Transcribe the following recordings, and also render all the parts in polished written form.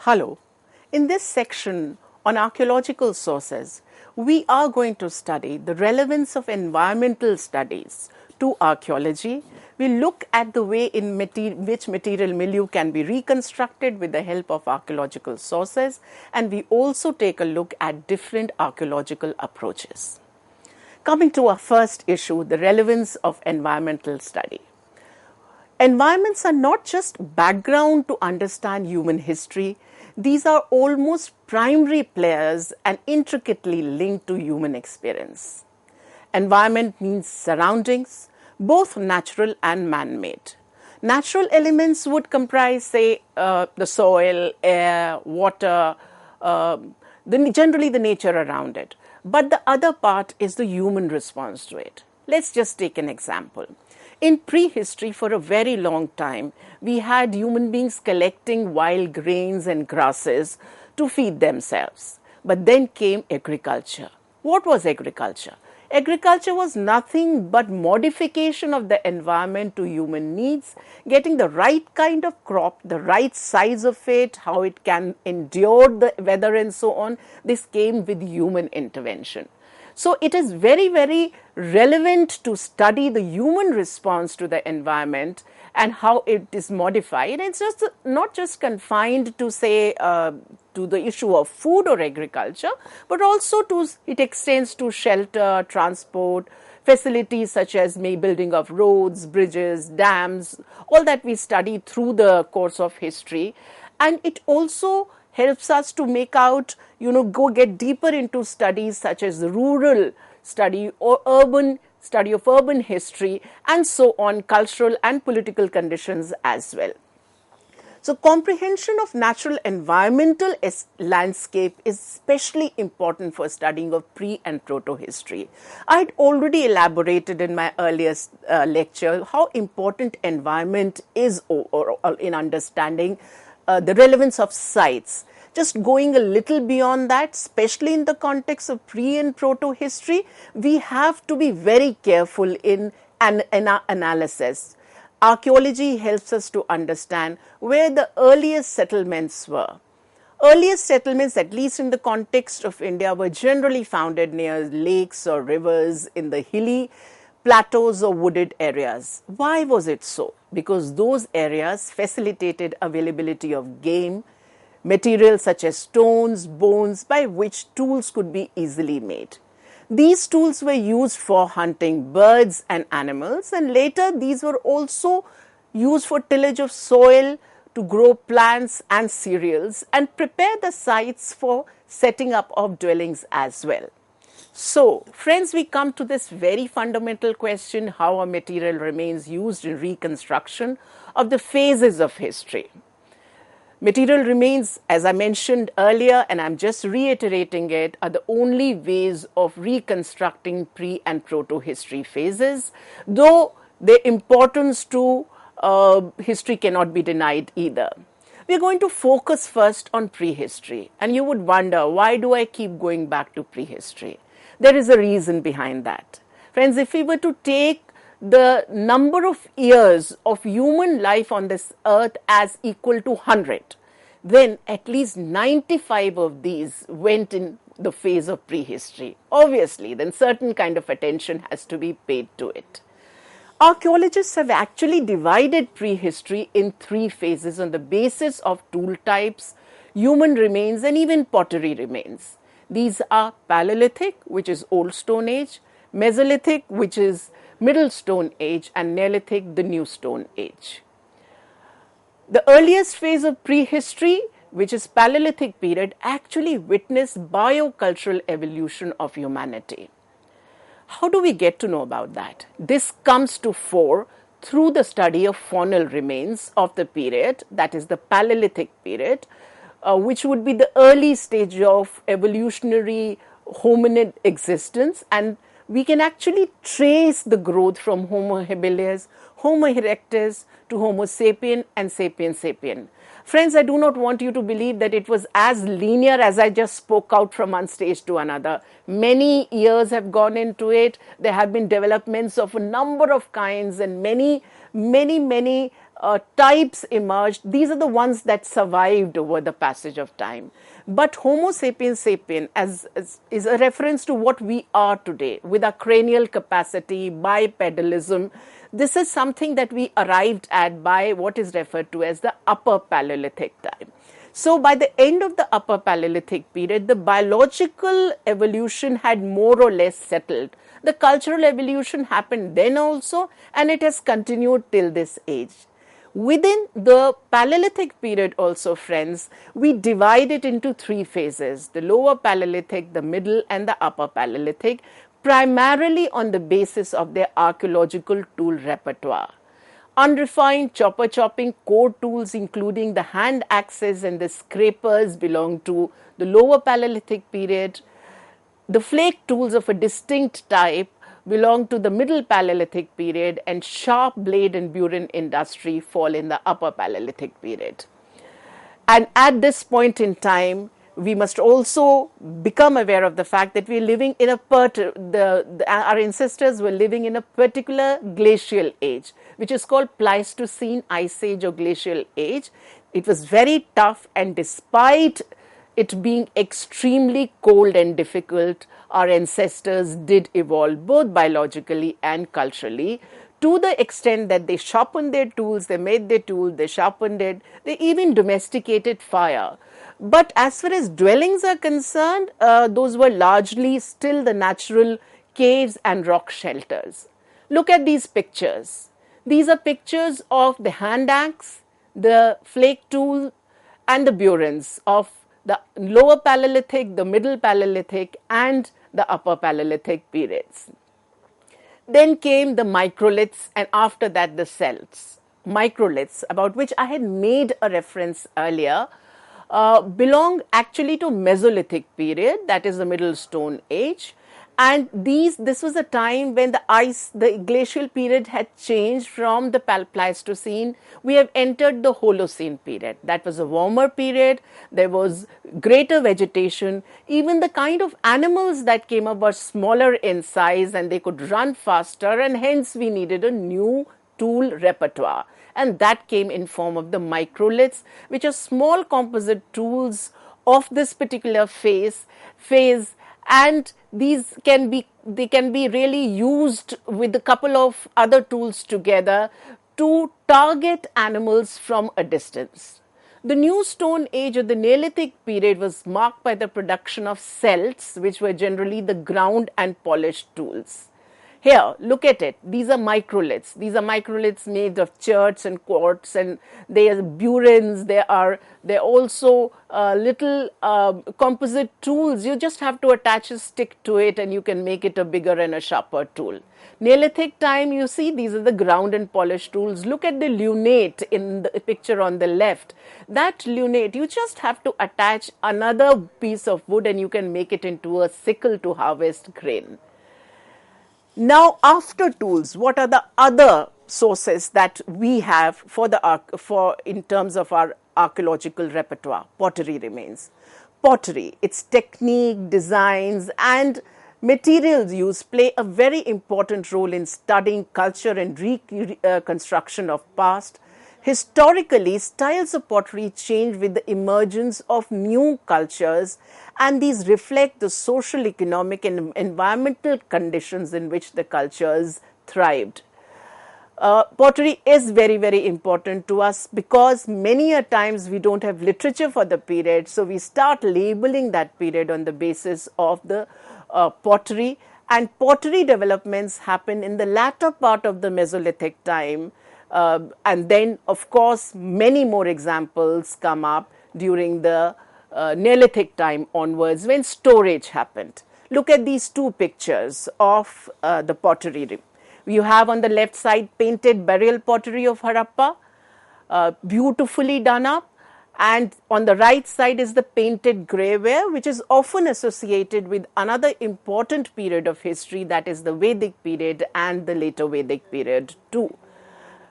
Hello. In this section on archaeological sources, we are going to study the relevance of environmental studies to archaeology. We look at the way in which material milieu can be reconstructed with the help of archaeological sources, and we also take a look at different archaeological approaches. Coming to our first issue, the relevance of environmental study. Environments are not just background to understand human history. These are almost primary players and intricately linked to human experience. Environment means surroundings, both natural and man-made. Natural elements would comprise, say, the soil, air, water, generally the nature around it. But the other part is the human response to it. Let's just take an example. In prehistory, for a very long time, we had human beings collecting wild grains and grasses to feed themselves. But then came agriculture. What was agriculture? Agriculture was nothing but modification of the environment to human needs, getting the right kind of crop, the right size of it, how it can endure the weather and so on. This came with human intervention. So it is very, very relevant to study the human response to the environment and how it is modified. And it's just not just confined to, say, to the issue of food or agriculture, but also it extends to shelter, transport, facilities such as building of roads, bridges, dams, all that we study through the course of history. And it also helps us to make out, go get deeper into studies such as the rural study or urban study of urban history and so on, cultural and political conditions as well. So comprehension of natural environmental landscape is especially important for studying of pre and proto-history. I had already elaborated in my earliest lecture how important environment is in understanding the relevance of sites. Just going a little beyond that, especially in the context of pre and proto-history, we have to be very careful in our analysis. Archaeology helps us to understand where the earliest settlements were. Earliest settlements, at least in the context of India, were generally founded near lakes or rivers in the hilly plateaus or wooded areas. Why was it so? Because those areas facilitated availability of game, materials such as stones, bones, by which tools could be easily made. These tools were used for hunting birds and animals, and later these were also used for tillage of soil to grow plants and cereals and prepare the sites for setting up of dwellings as well. So, friends, we come to this very fundamental question: how a material remains used in reconstruction of the phases of history. Material remains, as I mentioned earlier, and I'm just reiterating it, are the only ways of reconstructing pre- and proto-history phases, though their importance to history cannot be denied either. We're going to focus first on prehistory, and you would wonder, why do I keep going back to prehistory? There is a reason behind that. Friends, if we were to take the number of years of human life on this earth as equal to 100, then at least 95 of these went in the phase of prehistory. Obviously, then certain kind of attention has to be paid to it. Archaeologists have actually divided prehistory in three phases on the basis of tool types, human remains, and even pottery remains. These are Paleolithic, which is Old Stone Age, Mesolithic, which is Middle Stone Age, and Neolithic, the New Stone Age. The earliest phase of prehistory, which is Paleolithic period, actually witnessed biocultural evolution of humanity. How do we get to know about that? This comes to fore through the study of faunal remains of the period, that is the Paleolithic period, which would be the early stage of evolutionary hominid existence, and we can actually trace the growth from Homo habilis, Homo erectus to Homo sapien and sapien sapien. Friends, I do not want you to believe that it was as linear as I just spoke out from one stage to another. Many years have gone into it. There have been developments of a number of kinds and many types emerged. These are the ones that survived over the passage of time. But Homo sapiens sapien is a reference to what we are today with our cranial capacity, bipedalism. This is something that we arrived at by what is referred to as the Upper Paleolithic time. So by the end of the Upper Paleolithic period, the biological evolution had more or less settled. The cultural evolution happened then also, and it has continued till this age. Within the Paleolithic period also, friends, we divide it into three phases: the Lower Paleolithic, the Middle, and the Upper Paleolithic, primarily on the basis of their archaeological tool repertoire. Unrefined chopper chopping core tools, including the hand axes and the scrapers, belong to the Lower Paleolithic period. The flake tools of a distinct type belong to the Middle Paleolithic period, and sharp blade and burin industry fall in the Upper Paleolithic period. And at this point in time, we must also become aware of the fact that we're living in our ancestors were living in a particular glacial age, which is called Pleistocene Ice Age or Glacial Age. It was very tough, and despite it being extremely cold and difficult, our ancestors did evolve both biologically and culturally, to the extent that they sharpened their tools, they made their tools, they sharpened it, they even domesticated fire. But as far as dwellings are concerned, those were largely still the natural caves and rock shelters. Look at these pictures. These are pictures of the hand axe, the flake tool, and the burins of the Lower Paleolithic, the Middle Paleolithic, and the Upper Paleolithic periods. Then came the microliths, and after that the celts. Microliths, about which I had made a reference earlier, belong actually to Mesolithic period, that is the Middle Stone Age. And this was a time when the glacial period had changed from the Pleistocene. We have entered the Holocene period. That was a warmer period. There was greater vegetation. Even the kind of animals that came up were smaller in size, and they could run faster, and hence we needed a new tool repertoire. And that came in form of the microliths, which are small composite tools of this particular phase, and these can be really used with a couple of other tools together to target animals from a distance. The New Stone Age or the Neolithic period was marked by the production of celts, which were generally the ground and polished tools. Here, look at it. These are microliths. These are microliths made of cherts and quartz, and they are burins. They're also little composite tools. You just have to attach a stick to it, and you can make it a bigger and a sharper tool. Neolithic time, you see, these are the ground and polished tools. Look at the lunate in the picture on the left. That lunate, you just have to attach another piece of wood, and you can make it into a sickle to harvest grain. Now, after tools, what are the other sources that we have in terms of our archaeological repertoire? Pottery remains. Pottery, its technique, designs, and materials used play a very important role in studying culture and reconstruction of past. Historically, styles of pottery change with the emergence of new cultures, and these reflect the social, economic, and environmental conditions in which the cultures thrived. Pottery is very, very important to us because many a times we don't have literature for the period, so we start labeling that period on the basis of the pottery, and pottery developments happen in the latter part of the Mesolithic time. And then, of course, many more examples come up during the Neolithic time onwards when storage happened. Look at these two pictures of the pottery. You have on the left side painted burial pottery of Harappa, beautifully done up. And on the right side is the painted greyware, which is often associated with another important period of history, that is the Vedic period and the later Vedic period too.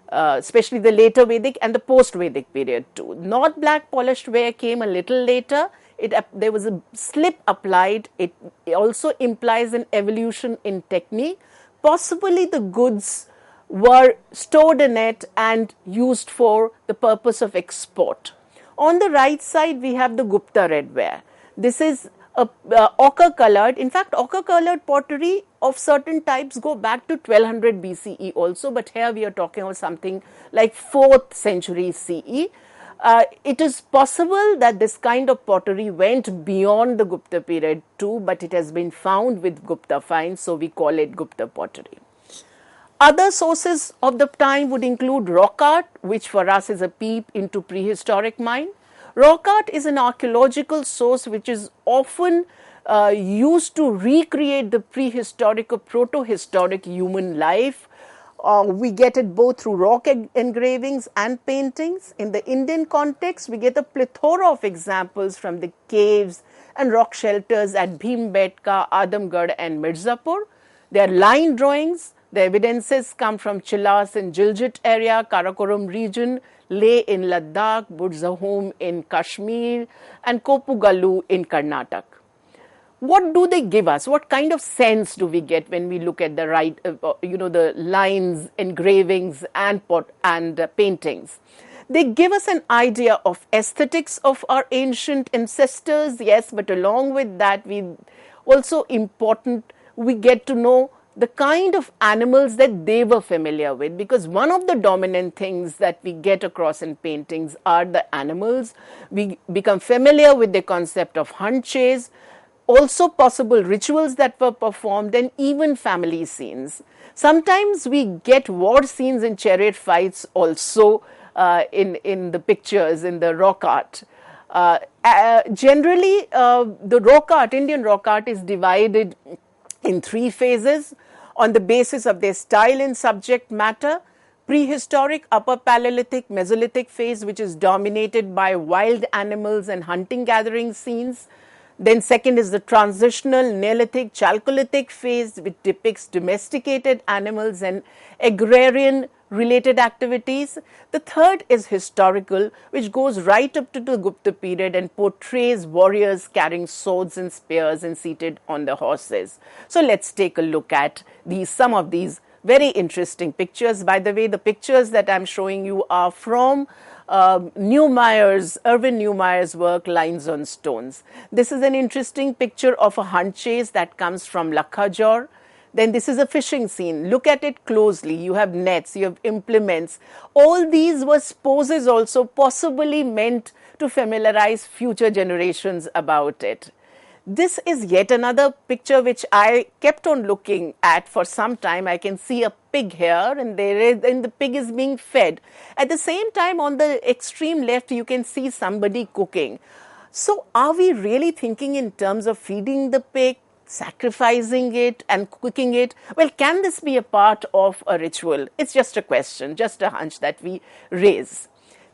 Especially the later Vedic and the post-Vedic period too. Not black polished ware came a little later. There was a slip applied. It also implies an evolution in technique. Possibly the goods were stored in it and used for the purpose of export. On the right side, we have the Gupta redware. This is a ochre colored. In fact, ochre colored pottery of certain types go back to 1200 BCE also, but here we are talking about something like 4th century CE. It is possible that this kind of pottery went beyond the Gupta period too, but it has been found with Gupta finds, so we call it Gupta pottery. Other sources of the time would include rock art, which for us is a peep into prehistoric mind. Rock art is an archaeological source which is often used to recreate the prehistoric or proto-historic human life. We get it both through rock engravings and paintings. In the Indian context, we get a plethora of examples from the caves and rock shelters at Bhimbetka, Adamgarh and Mirzapur. There are line drawings. The evidences come from Chilas in Gilgit area, Karakoram region, Leh in Ladakh, Burzahom in Kashmir, and Kopugalu in Karnataka. What do they give us? What kind of sense do we get when we look at the the lines, engravings, and paintings? They give us an idea of aesthetics of our ancient ancestors, yes, but along with that, we get to know the kind of animals that they were familiar with, because one of the dominant things that we get across in paintings are the animals. We become familiar with the concept of hunt chase, also possible rituals that were performed, and even family scenes. Sometimes we get war scenes and chariot fights also in the pictures, in the rock art. Generally, the rock art, Indian rock art, is divided in 3 phases on the basis of their style and subject matter. Prehistoric, Upper Paleolithic, Mesolithic phase, which is dominated by wild animals and hunting gathering scenes. Then second is the transitional Neolithic, Chalcolithic phase, which depicts domesticated animals and agrarian related activities. The third is historical, which goes right up to the Gupta period and portrays warriors carrying swords and spears and seated on the horses. So let's take a look at some of these very interesting pictures. By the way, the pictures that I'm showing you are from Irvin Newmeyer's work, Lines on Stones. This is an interesting picture of a hunt chase that comes from Lakhajor. Then this is a fishing scene. Look at it closely. You have nets, you have implements. All these were poses also possibly meant to familiarize future generations about it. This is yet another picture which I kept on looking at for some time. I can see a pig here, and the pig is being fed. At the same time, on the extreme left, you can see somebody cooking. So are we really thinking in terms of feeding the pig, sacrificing it and cooking it? Well, can this be a part of a ritual? It's just a question, just a hunch that we raise.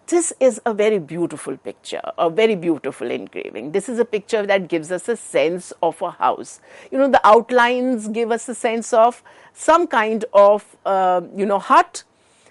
This is a very beautiful picture, a very beautiful engraving. This is a picture that gives us a sense of a house. The outlines give us a sense of some kind of, hut.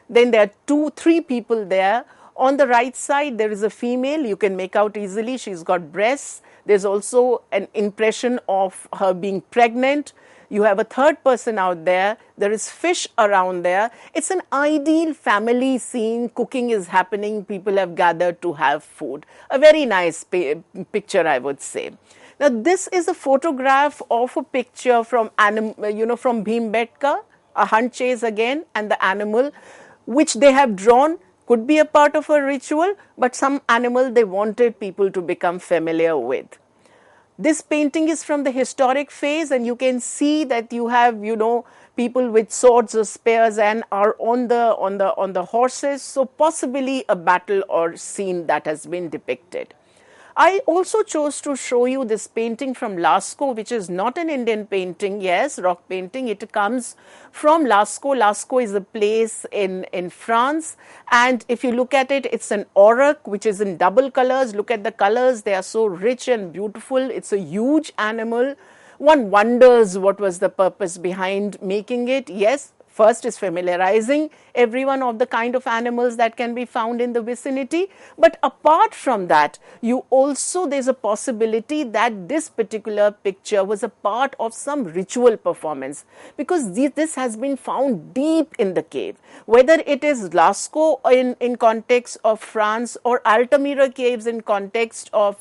Then there are 2-3 people there. On the right side, there is a female. You can make out easily. She's got breasts. There's also an impression of her being pregnant. You have a third person out there. There is fish around there. It's an ideal family scene. Cooking is happening. People have gathered to have food. A very nice picture, I would say. Now, this is a photograph of a picture from from Bhimbetka, a hunt chase again, and the animal which they have drawn could be a part of a ritual, but some animal they wanted people to become familiar with. This painting is from the historic phase, and you can see that you have, people with swords or spears and are on the horses. So possibly a battle or scene that has been depicted. I also chose to show you this painting from Lascaux, which is not an Indian painting. Yes, rock painting. It comes from Lascaux. Lascaux is a place in France. And if you look at it, it's an auroch, which is in double colors. Look at the colors. They are so rich and beautiful. It's a huge animal. One wonders what was the purpose behind making it. Yes, first is familiarizing everyone of the kind of animals that can be found in the vicinity. But apart from that, there's a possibility that this particular picture was a part of some ritual performance, because this has been found deep in the cave. Whether it is Lascaux in context of France or Altamira caves in context of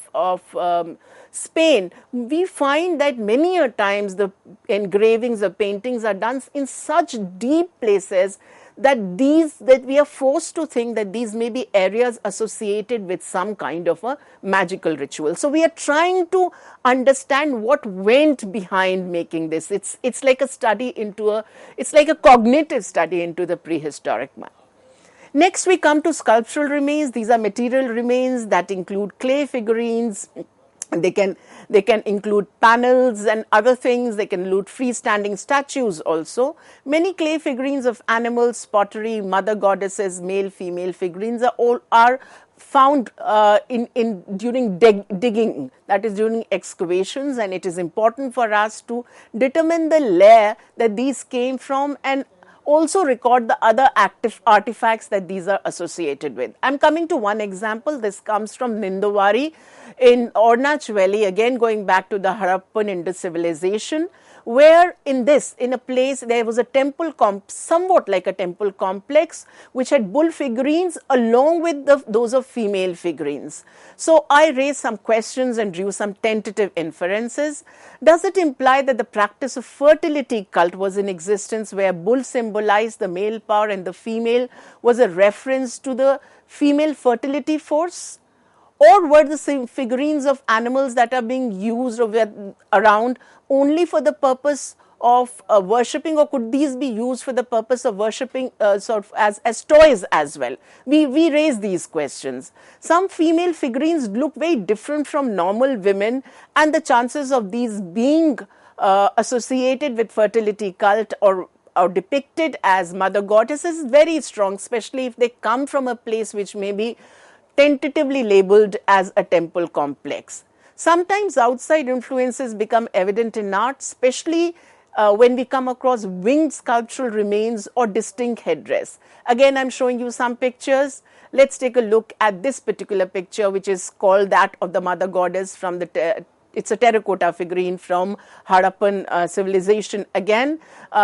Spain, we find that many a times the engravings, the paintings are done in such deep places that we are forced to think that these may be areas associated with some kind of a magical ritual. So we are trying to understand what went behind making this. It's like a study it's like a cognitive study into the prehistoric man. Next, we come to sculptural remains. These are material remains that include clay figurines. They can include panels and other things. They can include freestanding statues also. Many clay figurines of animals, pottery, mother goddesses, male, female figurines are found during digging, that is during excavations, and it is important for us to determine the layer that these came from and also record the other active artifacts that these are associated with. I'm coming to one example. This comes from Nindawari in Ornach Valley, again going back to the Harappan Indus civilization, where in a place there was a temple, somewhat like a temple complex, which had bull figurines along with those of female figurines. So I raised some questions and drew some tentative inferences. Does it imply that the practice of fertility cult was in existence, where bull symbolized the male power and the female was a reference to the female fertility force? Or were the figurines of animals that are being used around only for the purpose of worshipping, or could these be used for the purpose of worshipping sort of as toys as well? We raise these questions. Some female figurines look very different from normal women, and the chances of these being associated with fertility cult or depicted as mother goddesses is very strong, especially if they come from a place which may be tentatively labeled as a temple complex. Sometimes outside influences become evident in art, especially when we come across winged sculptural remains or distinct headdress. Again, I'm showing you some pictures. Let's take a look at this particular picture, which is called that of the mother goddess from it's a terracotta figurine from Harappan civilization. Again,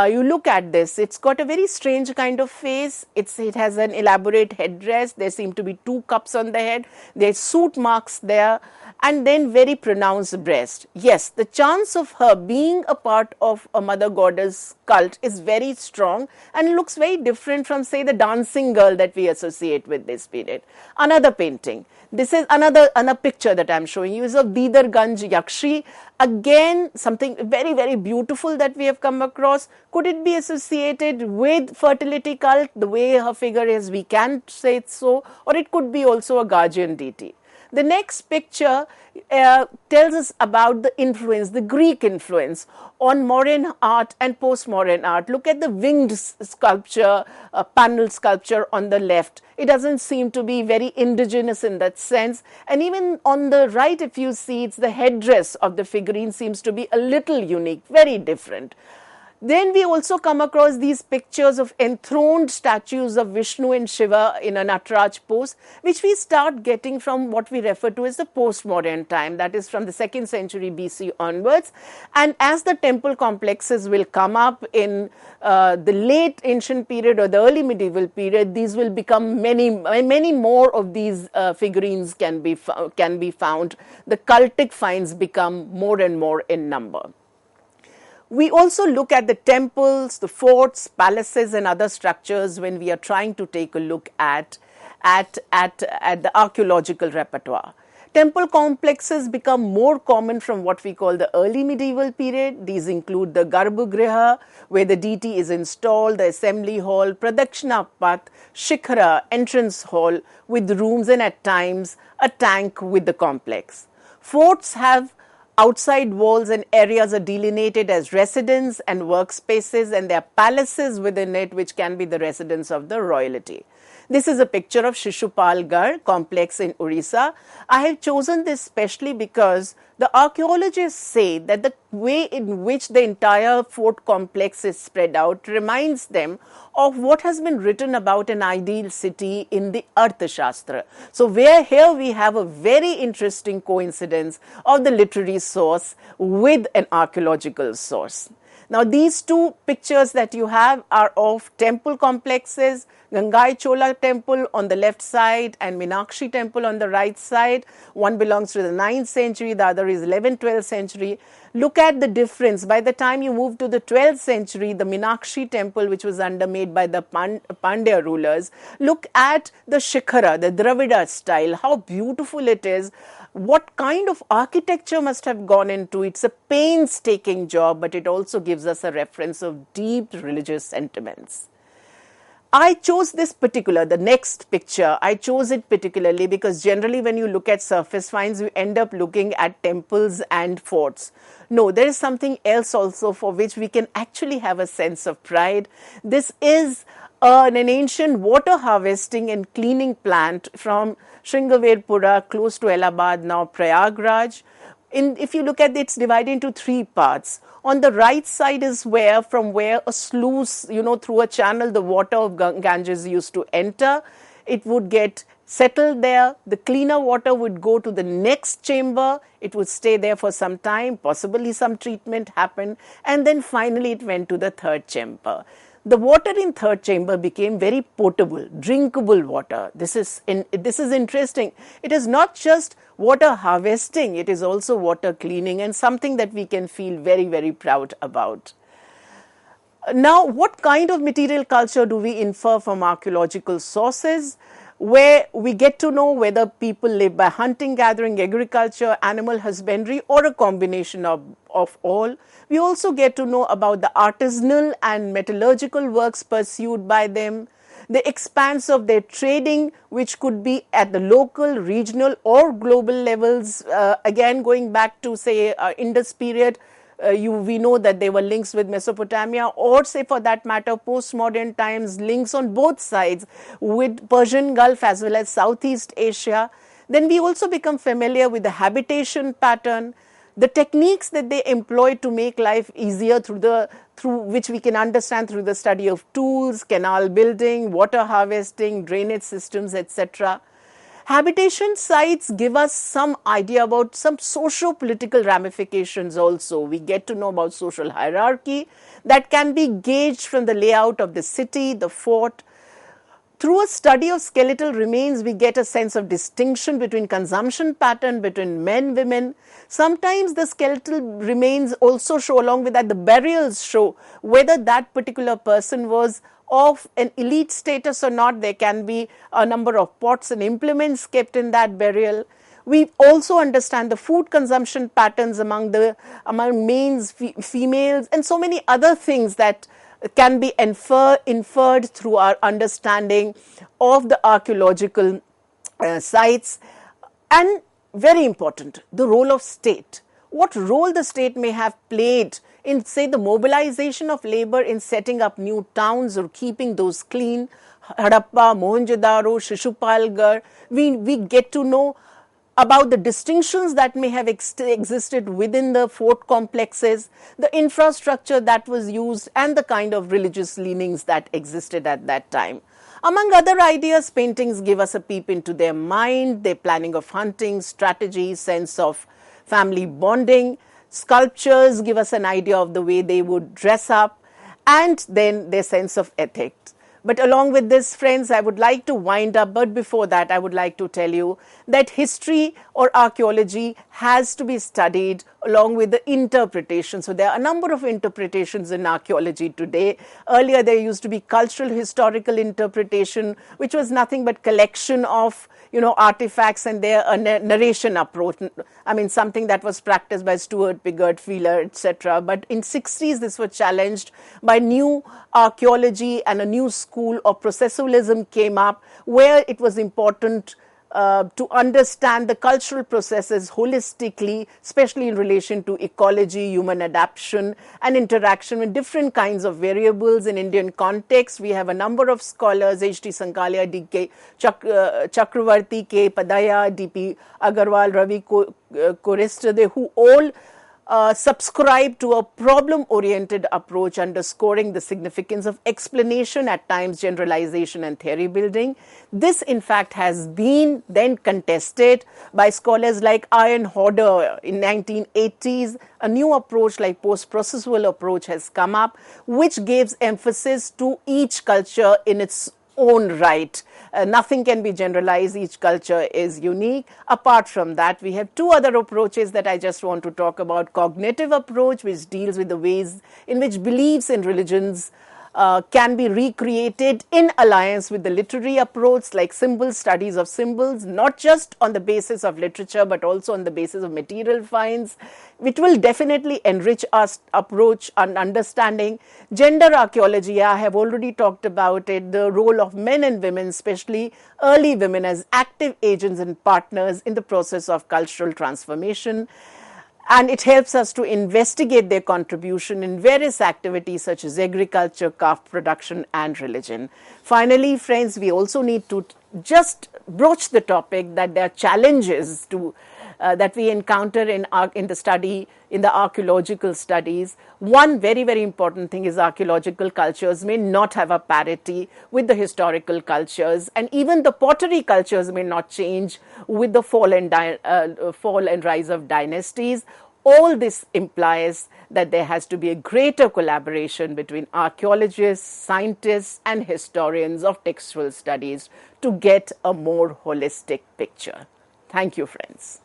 you look at this, it's got a very strange kind of face. It has an elaborate headdress. There seem to be 2 cups on the head. There's soot marks there, and then very pronounced breast. Yes, the chance of her being a part of a mother goddess cult is very strong and looks very different from, say, the dancing girl that we associate with this period. Another painting. This is another picture that I'm showing you is of Bidarganj Yakshi. Again, something very, very beautiful that we have come across. Could it be associated with fertility cult? The way her figure is, we can say it so, or it could be also a guardian deity. The next picture tells us about the influence, the Greek influence on modern art and postmodern art. Look at the winged sculpture, panel sculpture on the left. It doesn't seem to be very indigenous in that sense. And even on the right, if you see, the headdress of the figurine seems to be a little unique, very different. Then we also come across these pictures of enthroned statues of Vishnu and Shiva in a Nataraj pose, which we start getting from what we refer to as the postmodern time, that is from the 2nd century BC onwards. And as the temple complexes will come up in the late ancient period or the early medieval period, these will become many more of these figurines can be found. The cultic finds become more and more in number. We also look at the temples, the forts, palaces, and other structures when we are trying to take a look at the archaeological repertoire. Temple complexes become more common from what we call the early medieval period. These include the Garbhagriha, where the deity is installed, the assembly hall, Pradakshina Path, Shikhara, entrance hall, with rooms and at times a tank with the complex. Forts have outside walls and areas are delineated as residence and workspaces, and there are palaces within it which can be the residence of the royalty. This is a picture of Shishupalgarh complex in Orissa. I have chosen this specially because the archaeologists say that the way in which the entire fort complex is spread out reminds them of what has been written about an ideal city in the Arthashastra. So here we have a very interesting coincidence of the literary source with an archaeological source. Now, these two pictures that you have are of temple complexes, Gangai Chola temple on the left side and Meenakshi temple on the right side. One belongs to the 9th century, the other is 11th, 12th century. Look at the difference. By the time you move to the 12th century, the Meenakshi temple, which was undermade by the Pandya rulers, look at the Shikhara, the Dravida style, how beautiful it is. What kind of architecture must have gone into it? It's a painstaking job, but it also gives us a reference of deep religious sentiments. I chose this the next picture, I chose it particularly because generally when you look at surface finds, you end up looking at temples and forts. No, there is something else also for which we can actually have a sense of pride. This is an ancient water harvesting and cleaning plant from Sringaverpura, close to Allahabad, now Prayagraj. If you look at it, it's divided into three parts. On the right side is from where a sluice, through a channel, the water of Ganges used to enter. It would get settled there. The cleaner water would go to the next chamber. It would stay there for some time, possibly some treatment happened, and then finally it went to the third chamber. The water in third chamber became very potable, drinkable water. This is interesting. It is not just water harvesting, it is also water cleaning, and something that we can feel very, very proud about. Now, what kind of material culture do we infer from archaeological sources? Where we get to know whether people live by hunting, gathering, agriculture, animal husbandry, or a combination of all. We also get to know about the artisanal and metallurgical works pursued by them, the expanse of their trading, which could be at the local, regional, or global levels. Again, going back to, say, Indus period, we know that there were links with Mesopotamia, or say for that matter postmodern times, links on both sides with Persian Gulf as well as Southeast Asia. Then we also become familiar with the habitation pattern, the techniques that they employ to make life easier through which we can understand through the study of tools, canal building, water harvesting, drainage systems, etc. Habitation sites give us some idea about some socio-political ramifications also. We get to know about social hierarchy that can be gauged from the layout of the city, the fort. Through a study of skeletal remains, we get a sense of distinction between consumption pattern between men, women. Sometimes the skeletal remains also show, along with that, the burials show whether that particular person was of an elite status or not. There can be a number of pots and implements kept in that burial. We also understand the food consumption patterns among males, females, and so many other things that can be inferred through our understanding of the archaeological sites. And very important, the role of state. What role the state may have played in, say, the mobilization of labor in setting up new towns or keeping those clean. Harappa, Mohenjo-daro, Shishupalgarh, we get to know about the distinctions that may have existed within the fort complexes, the infrastructure that was used, and the kind of religious leanings that existed at that time. Among other ideas, paintings give us a peep into their mind, their planning of hunting, strategy, sense of family bonding. Sculptures give us an idea of the way they would dress up, and then their sense of ethics. But along with this, friends, I would like to wind up. But before that, I would like to tell you that history or archaeology has to be studied along with the interpretation. So there are a number of interpretations in archaeology today. Earlier, there used to be cultural historical interpretation, which was nothing but collection of artifacts and their narration approach. I mean, something that was practiced by Stuart, Pigott, Wheeler, etc. But in 60s, this was challenged by new archaeology, and a new school of processualism came up, where it was important to understand the cultural processes holistically, especially in relation to ecology, human adaptation, and interaction with different kinds of variables in Indian context. We have a number of scholars, H.T. Sankalia, D.K. Chakravarti, K. Padaya, D.P. Agarwal, Ravi Koristade, who all subscribe to a problem-oriented approach, underscoring the significance of explanation, at times generalization and theory building. This, in fact, has been then contested by scholars like Ian Hodder in 1980s. A new approach like post-processual approach has come up, which gives emphasis to each culture in its own right. Nothing can be generalized. Each culture is unique. Apart from that, we have two other approaches that I just want to talk about. Cognitive approach, which deals with the ways in which beliefs and religions can be recreated in alliance with the literary approach, like symbols, studies of symbols, not just on the basis of literature, but also on the basis of material finds, which will definitely enrich our approach and understanding. Gender archaeology, I have already talked about it, the role of men and women, especially early women, as active agents and partners in the process of cultural transformation. And it helps us to investigate their contribution in various activities such as agriculture, craft production, and religion. Finally, friends, we also need to just broach the topic that there are challenges to that we encounter in the study, in the archaeological studies. One very, very important thing is archaeological cultures may not have a parity with the historical cultures, and even the pottery cultures may not change with the fall and rise of dynasties. All this implies that there has to be a greater collaboration between archaeologists, scientists, and historians of textual studies to get a more holistic picture. Thank you, friends.